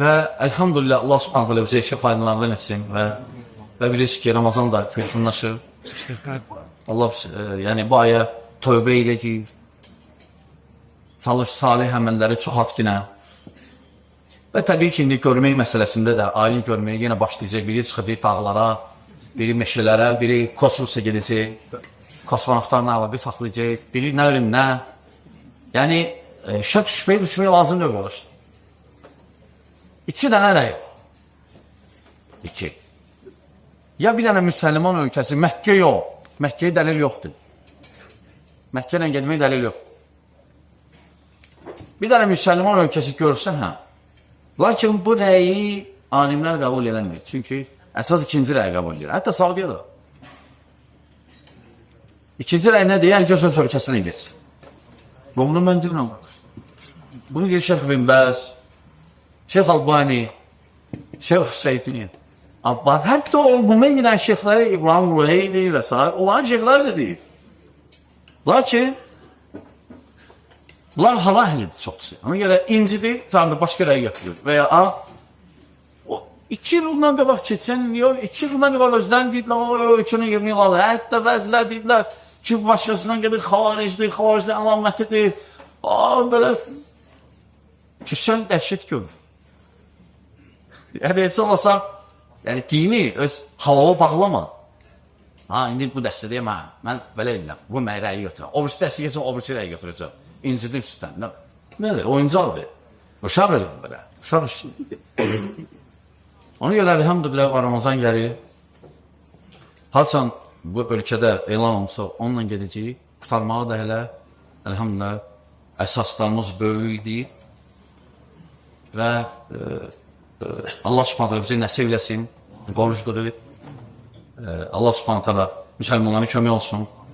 Və elhamdülillah Allah subhanahu wa bize faydalarından etsin və bilirsiniz ki, Ramazan da yaxınlaşır. Allah yəni bu aya tövbə ilə gir. Çalış salih əməlləri çox atkinə. Və təbii ki, indi görmək məsələsində də ayın görməyə yenə başlayacaq. Biri çıxacaq dağlara, biri meşələrə, biri kosmosa gedəcək, kosmonavtlarla əlaqə saxlayacaq, biri nə bilim nə. Yəni, şək şübhəyə düşmək lazım deyil oluşdu. 2 dənə rəy. 2. Ya bir dənə müsəlman ölkəsi, Məkkə yox, Məkkəyə dəlil yoxdur. Məkkə ilə gedmək dəlil yoxdur. Bir dənə müsəlman ölkəsi görsən, hə. Lakin bu rəyi alimlər qəbul eləmir. Çünki əsas ikinci rəyi qəbul edir. Hətta sağlıyor da. İkinci rəyi nə deyir? Gəlcə söz ölkəsinə geçsin. Bunu mən deyirəm. Bunu deyir Şeyh bin Bəz, Şeyh Albani, Şeyh Hüseyfin. Hətta olmama giden şeyhləri İbrahim Ruheyli və s. Olan şeyhlər də deyir. Lakin bunlar hava əhlidir çoxdur. Ona görə incidir, tanrı başqa rəy götürür. Və ya 2 il bundan qabaq keçən, 2 il bundan qabaq özlərini deyirlər, o ölkünü girmək alır. Hətta bəzilər deyirlər ki, başqasından gəlir, xavaricdir, xavaricdir, əlamətidir. Belə keçən dəhşət görür. Yəni, heç olmasa, yəni dini öz havaya bağlama. İndi bu dəstədə mən belə edirəm, bu mən rəyi götürəm. O birisi dəstə geçsin, o birisi rəyi götürəcəm. İncidim sizdən. Nədir? Oyuncaqdır. Uşaq edir belə. Uşaq işdir. Ona görə elhamdülillah Ramazan gəlir. Haçan bu ölkədə elan olsa onunla gedəcəyik. Qutarmağa da elə elhamdülillah əsaslarımız böyükdir. Və Allah subhanətlə bizi nəsib eləsin. Qoruş qıdır. Allah subhanətlə müsəlmanların kömək olsun.